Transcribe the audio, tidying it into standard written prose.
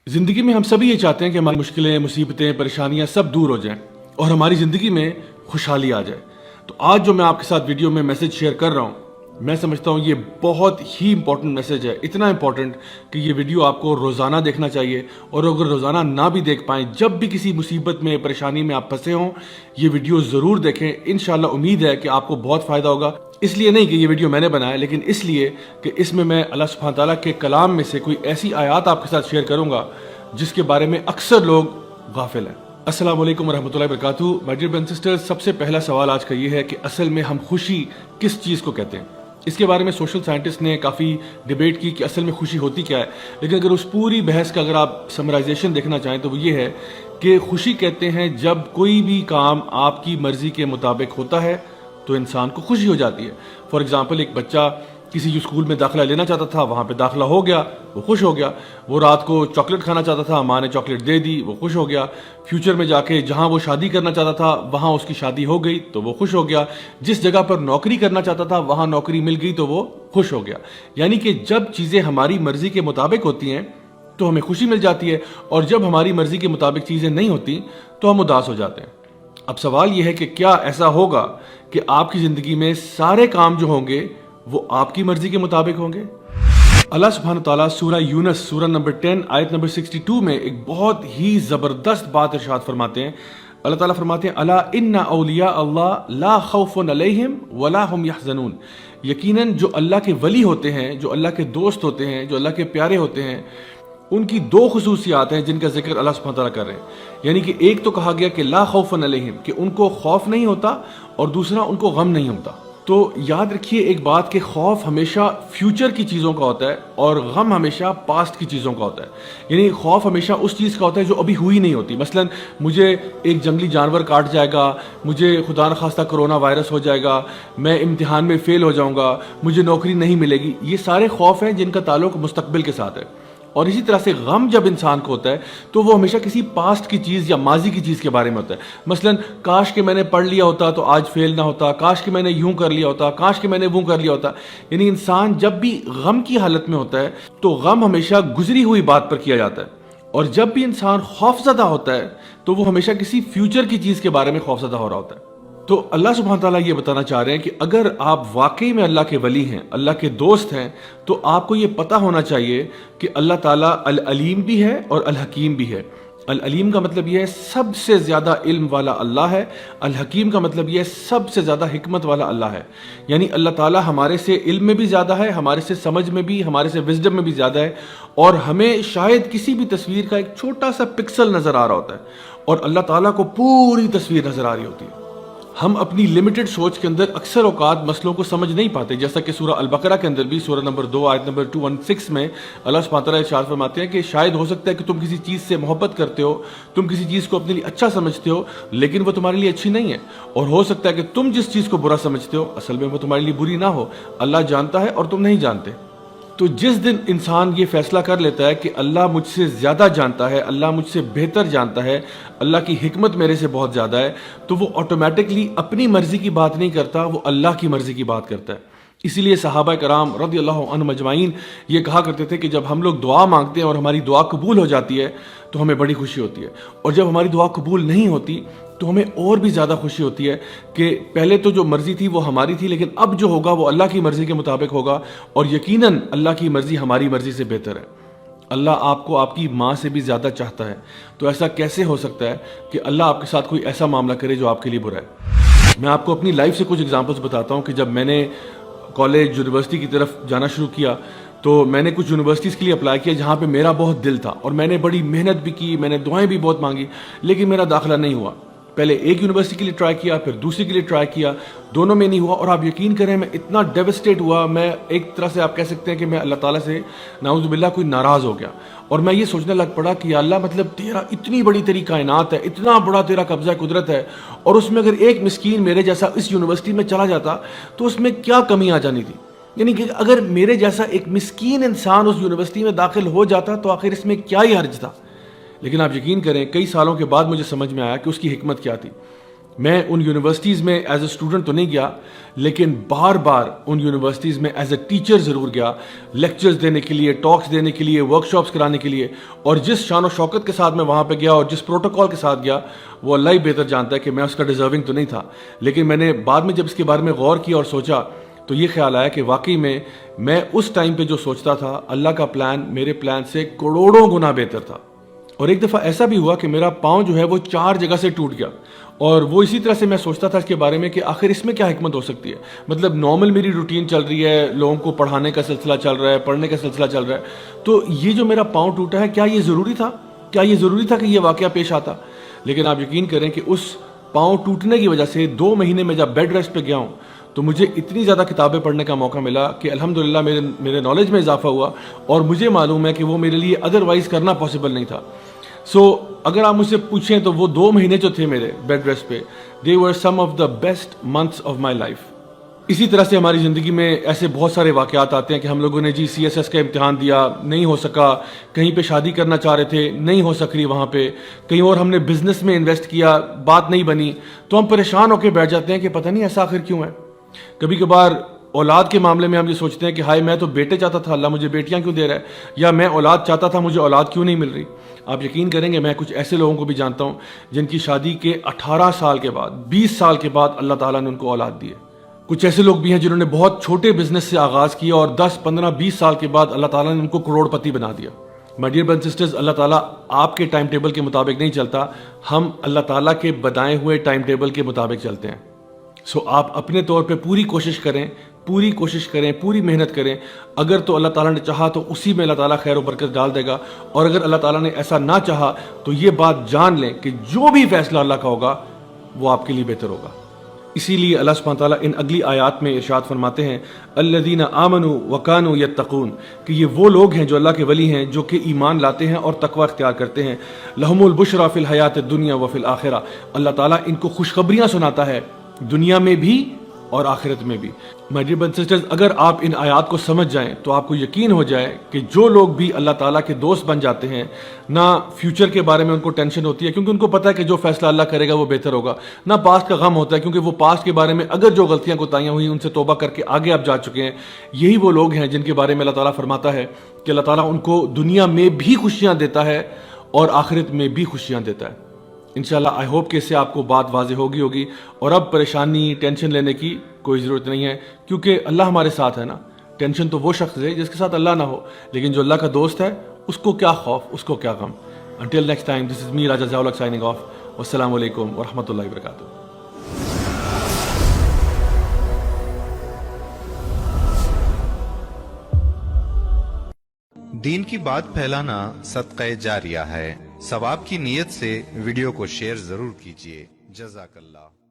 ज़िंदगी में हम सभी ये चाहते हैं कि हमारी मुश्किलें, मुसीबतें, परेशानियां सब दूर हो जाएं और हमारी ज़िंदगी में खुशहाली आ जाए। तो आज जो मैं आपके साथ वीडियो में मैसेज शेयर कर रहा हूँ, मैं समझता हूँ ये बहुत ही इंपॉर्टेंट मैसेज है। इतना इंपॉर्टेंट कि ये वीडियो आपको रोज़ाना देखना चाहिए, और अगर रोज़ाना ना भी देख पाएं, जब भी किसी मुसीबत में, परेशानी में आप फंसे हों, ये वीडियो ज़रूर देखें। इंशाल्लाह उम्मीद है कि आपको बहुत फ़ायदा होगा। इसलिए नहीं कि ये वीडियो मैंने बनाया, लेकिन इसलिए कि इसमें मैं अल्लाह सुब्हान तआला के कलाम में से कोई ऐसी आयत आपके साथ शेयर करूंगा जिसके बारे में अक्सर लोग गाफिल हैं। अस्सलाम वालेकुम रहमतुल्लाहि व बरकातहू। My dear brothers and sisters, सबसे पहला सवाल आज का ये है कि असल में हम खुशी किस चीज़ को कहते हैं। इसके बारे में सोशल साइंटिस्ट ने काफ़ी डिबेट की कि असल में खुशी होती क्या है, लेकिन अगर उस पूरी बहस का अगर आप समराइजेशन देखना चाहें तो वो ये है कि खुशी कहते हैं जब कोई भी काम आपकी मर्जी के मुताबिक होता है तो इंसान को खुशी हो जाती है। फॉर एग्जाम्पल, एक बच्चा किसी जो स्कूल में दाखिला लेना चाहता था, वहाँ पे दाखिला हो गया, वो खुश हो गया। वो रात को चॉकलेट खाना चाहता था, माँ ने चॉकलेट दे दी, वो खुश हो गया। फ्यूचर में जाके जहाँ वो शादी करना चाहता था वहाँ उसकी शादी हो गई तो वो खुश हो गया। जिस जगह पर नौकरी करना चाहता था वहाँ नौकरी मिल गई तो वो खुश हो गया। यानी कि जब चीज़ें हमारी मर्जी के मुताबिक होती हैं तो हमें खुशी मिल जाती है, और जब हमारी मर्जी के मुताबिक चीज़ें नहीं होती तो हम उदास हो जाते हैं। अब सवाल यह है कि क्या ऐसा होगा कि आपकी ज़िंदगी में सारे काम जो होंगे वो आपकी मर्जी के मुताबिक होंगे? अल्लाह सुब्हान तआला सूरह यूनुस सूरह नंबर 10 आयत नंबर 62 में एक बहुत ही ज़बरदस्त बात इरशाद फरमाते हैं। अल्लाह ताला फरमाते हैं, अला इन्ना औलिया अल्लाह ला खौफुन अलैहिम वला हुम यहज़नून। यकीनन जो अल्लाह के वली होते हैं, जो अल्लाह के दोस्त होते हैं, जो अल्लाह के प्यारे होते हैं, उनकी दो खुसूसियात हैं जिनका जिक्र अल्लाह सुब्हान तआला कर रहे हैं। यानी कि एक तो कहा गया कि ला खौफुन अलैहिम, कि उनको खौफ नहीं होता, और दूसरा उनको गम नहीं होता। तो याद रखिए एक बात कि खौफ हमेशा फ्यूचर की चीज़ों का होता है और गम हमेशा पास्ट की चीज़ों का होता है। यानी खौफ हमेशा उस चीज़ का होता है जो अभी हुई नहीं होती। मसलन मुझे एक जंगली जानवर काट जाएगा, मुझे खुदा न खास्ता कोरोना वायरस हो जाएगा, मैं इम्तिहान में फ़ेल हो जाऊंगा, मुझे नौकरी नहीं मिलेगी। ये सारे खौफ हैं जिनका ताल्लुक मुस्तकबिल के साथ है। और इसी तरह से गम जब इंसान को होता है तो वो हमेशा किसी पास्ट की चीज़ या माजी की चीज़ के बारे में होता है। मसलन काश कि मैंने पढ़ लिया होता तो आज फेल ना होता, काश कि मैंने यूं कर लिया होता, काश कि मैंने वो कर लिया होता। यानी इंसान जब भी गम की हालत में होता है तो गम हमेशा गुजरी हुई बात पर किया जाता है, और जब भी इंसान खौफजदा होता है तो वो हमेशा किसी फ्यूचर की चीज़ के बारे में खौफजदा हो रहा होता है। तो अल्लाह सुब्हान तआला ये बताना चाह रहे हैं कि अगर आप वाकई में अल्लाह के वली हैं, अल्लाह के दोस्त हैं, तो आपको ये पता होना चाहिए कि अल्लाह ताला अल अलीम भी है और अल हकीम भी है। अल अलीम का मतलब यह है सबसे ज़्यादा इल्म वाला अल्लाह है। अल हकीम का मतलब यह है सबसे ज़्यादा हिकमत वाला अल्लाह है। यानी अल्लाह ताला हमारे से इल्म में भी ज़्यादा है, हमारे से समझ में भी, हमारे से विजडम में भी ज़्यादा है, और हमें शायद किसी भी तस्वीर का एक छोटा सा पिक्सल नज़र आ रहा होता है और अल्लाह ताला को पूरी तस्वीर नज़र आ रही होती है। हम अपनी लिमिटेड सोच के अंदर अक्सर औकात मसलों को समझ नहीं पाते, जैसा कि सूरह अल बकरा के अंदर भी सूरह नंबर 2 आयत नंबर 216 में अल्लाह सुब्हान तआला इरशाद फरमाते हैं कि शायद हो सकता है कि तुम किसी चीज़ से मोहब्बत करते हो, तुम किसी चीज़ को अपने लिए अच्छा समझते हो, लेकिन वो तुम्हारे लिए अच्छी नहीं है। और हो सकता है कि तुम जिस चीज़ को बुरा समझते हो असल में वो तुम्हारे लिए बुरी ना हो। अल्लाह जानता है और तुम नहीं जानते। तो जिस दिन इंसान ये फैसला कर लेता है कि अल्लाह मुझसे ज़्यादा जानता है, अल्लाह मुझसे बेहतर जानता है, अल्लाह की हिकमत मेरे से बहुत ज़्यादा है, तो वो ऑटोमेटिकली अपनी मर्ज़ी की बात नहीं करता, वो अल्लाह की मर्ज़ी की बात करता है। इसीलिए सहाबा कराम रज़ियल्लाहु अन्हुम अजमाइन ये कहा करते थे कि जब हम लोग दुआ मांगते हैं और हमारी दुआ कबूल हो जाती है तो हमें बड़ी खुशी होती है, और जब हमारी दुआ कबूल नहीं होती तो हमें और भी ज़्यादा खुशी होती है कि पहले तो जो मर्ज़ी थी वो हमारी थी, लेकिन अब जो होगा वो अल्लाह की मर्ज़ी के मुताबिक होगा, और यकीनन अल्लाह की मर्ज़ी हमारी मर्ज़ी से बेहतर है। अल्लाह आपको आपकी माँ से भी ज़्यादा चाहता है, तो ऐसा कैसे हो सकता है कि अल्लाह आपके साथ कोई ऐसा मामला करे जो आपके लिए बुरा है? मैं आपको अपनी लाइफ से कुछ एग्जांपल्स बताता हूँ कि जब मैंने कॉलेज यूनिवर्सिटी की तरफ जाना शुरू किया तो मैंने कुछ यूनिवर्सिटीज़ के लिए अप्लाई किया जहाँ पे मेरा बहुत दिल था, और मैंने बड़ी मेहनत भी की, मैंने दुआएं भी बहुत मांगी, लेकिन मेरा दाखिला नहीं हुआ। पहले एक यूनिवर्सिटी के लिए ट्राई किया, फिर दूसरी के लिए ट्राई किया, दोनों में नहीं हुआ, और आप यकीन करें मैं इतना डेवस्टेट हुआ। मैं एक तरह से आप कह सकते हैं कि मैं अल्लाह ताला से नाउज़ुबिल्लाह कोई नाराज़ हो गया, और मैं ये सोचने लग पड़ा कि अल्लाह मतलब तेरा इतनी बड़ी तेरी कायनात है, इतना बड़ा तेरा कब्ज़ा कुदरत है, और उसमें अगर एक मिस्कीन मेरे जैसा इस यूनिवर्सिटी में चला जाता तो उसमें क्या कमी आ जानी थी। यानी कि अगर मेरे जैसा एक मिस्कीन इंसान उस यूनिवर्सिटी में दाखिल हो जाता तो आखिर इसमें क्या ही हर्ज था। लेकिन आप यकीन करें कई सालों के बाद मुझे समझ में आया कि उसकी हिकमत क्या थी। میں ان یونیورسٹیز میں ایز اے اسٹوڈنٹ تو نہیں گیا، لیکن بار بار ان یونیورسٹیز میں ایز اے ٹیچر ضرور گیا، لیکچرز دینے کے لیے، ٹاکس دینے کے لیے، ورک شاپس کرانے کے لیے. اور جس شان و شوکت کے ساتھ میں وہاں پہ گیا اور جس پروٹوکول کے ساتھ گیا، وہ اللہ ہی بہتر جانتا ہے کہ میں اس کا ڈیزرونگ تو نہیں تھا. لیکن میں نے بعد میں جب اس کے بارے میں غور کیا اور سوچا تو یہ خیال آیا کہ واقعی میں اس ٹائم پہ جو سوچتا تھا، اللہ کا پلان میرے پلان سے کروڑوں گنا بہتر تھا. اور ایک دفعہ ایسا بھی ہوا کہ میرا پاؤں جو ہے وہ 4 جگہ سے ٹوٹ گیا، اور وہ اسی طرح سے میں سوچتا تھا اس کے بارے میں کہ آخر اس میں کیا حکمت ہو سکتی ہے. مطلب نارمل میری روٹین چل رہی ہے، لوگوں کو پڑھانے کا سلسلہ چل رہا ہے، پڑھنے کا سلسلہ چل رہا ہے، تو یہ جو میرا پاؤں ٹوٹا ہے، کیا یہ ضروری تھا؟ کیا یہ ضروری تھا کہ یہ واقعہ پیش آتا؟ لیکن آپ یقین کریں کہ اس پاؤں ٹوٹنے کی وجہ سے 2 مہینے میں جب بیڈ ریسٹ پہ گیا ہوں تو مجھے اتنی زیادہ کتابیں پڑھنے کا موقع ملا کہ الحمدللہ میرے نالج میں اضافہ ہوا، اور مجھے معلوم ہے کہ وہ میرے لیے ادروائز کرنا پاسبل نہیں تھا. اگر آپ مجھ سے پوچھیں تو وہ 2 مہینے جو تھے میرے بیڈ ریسٹ پہ، they were some of the best months of my life. اسی طرح سے ہماری زندگی میں ایسے بہت سارے واقعات آتے ہیں کہ ہم لوگوں نے CSS کا امتحان دیا، نہیں ہو سکا، کہیں پہ شادی کرنا چاہ رہے تھے، نہیں ہو سک رہی وہاں پہ، کہیں اور ہم نے بزنس میں انویسٹ کیا، بات نہیں بنی، تو ہم پریشان ہو کے بیٹھ جاتے ہیں کہ پتہ نہیں ایسا آخر کیوں ہے. کبھی کبھار اولاد کے معاملے میں ہم یہ سوچتے ہیں کہ ہائے میں تو بیٹے چاہتا تھا، اللہ مجھے بیٹیاں کیوں دے رہا ہے، یا میں اولاد چاہتا تھا، مجھے اولاد کیوں نہیں مل رہی. آپ یقین کریں گے میں کچھ ایسے لوگوں کو بھی جانتا ہوں جن کی شادی کے 18 سال کے بعد، 20 سال کے بعد اللہ تعالیٰ نے ان کو اولاد دی ہے. کچھ ایسے لوگ بھی ہیں جنہوں نے بہت چھوٹے بزنس سے آغاز کیا اور 10 15 20 سال کے بعد اللہ تعالیٰ نے ان کو کروڑ پتی بنا دیا. مائی ڈیئر برادرز سسٹرز، اللہ تعالیٰ آپ کے ٹائم ٹیبل کے مطابق نہیں چلتا، ہم اللہ تعالیٰ کے بتائے ہوئے ٹائم ٹیبل کے مطابق چلتے ہیں. آپ اپنے طور پہ پوری کوشش کریں، پوری محنت کریں. اگر تو اللہ تعالیٰ نے چاہا تو اسی میں اللہ تعالیٰ خیر و برکت ڈال دے گا، اور اگر اللہ تعالیٰ نے ایسا نہ چاہا تو یہ بات جان لیں کہ جو بھی فیصلہ اللہ کا ہوگا وہ آپ کے لیے بہتر ہوگا. اسی لیے اللہ سبحانہ تعالیٰ ان اگلی آیات میں ارشاد فرماتے ہیں الذین آمنوا وکانوا یتقون، کہ یہ وہ لوگ ہیں جو اللہ کے ولی ہیں، جو کہ ایمان لاتے ہیں اور تقوی اختیار کرتے ہیں. لہم البشریٰ فی الحیات الدنیا وفی الآخرہ، اللہ تعالیٰ ان کو خوشخبریاں سناتا ہے دنیا میں بھی اور آخرت میں بھی. مائی ڈیئر برادرز سسٹرز، اگر آپ ان آیات کو سمجھ جائیں تو آپ کو یقین ہو جائے کہ جو لوگ بھی اللہ تعالیٰ کے دوست بن جاتے ہیں، نہ فیوچر کے بارے میں ان کو ٹینشن ہوتی ہے کیونکہ ان کو پتہ ہے کہ جو فیصلہ اللہ کرے گا وہ بہتر ہوگا، نہ پاسٹ کا غم ہوتا ہے کیونکہ وہ پاسٹ کے بارے میں اگر جو غلطیاں کوتاہیاں ہوئی ان سے توبہ کر کے آگے آپ جا چکے ہیں. یہی وہ لوگ ہیں جن کے بارے میں اللہ تعالیٰ فرماتا ہے کہ اللہ تعالیٰ ان کو دنیا میں بھی خوشیاں دیتا ہے اور آخرت میں بھی خوشیاں دیتا ہے. انشاءاللہ آئی ہوپ کہ اس سے آپ کو بات واضح ہوگی، اور اب پریشانی ٹینشن لینے کی کوئی ضرورت نہیں ہے کیونکہ اللہ ہمارے ساتھ ہے نا. ٹینشن تو وہ شخص ہے جس کے ساتھ اللہ نہ ہو، لیکن جو اللہ کا دوست ہے اس کو کیا خوف، اس کو کیا غم. انٹل نیکسٹ ٹائم، دس از می راجہ ضیاء الحق سائننگ آف. والسلام علیکم ورحمۃ اللہ وبرکاتہ. دین کی بات پھیلانا صدقہ جاریہ ہے. ثواب کی نیت سے ویڈیو کو شیئر ضرور کیجیے. جزاک اللہ.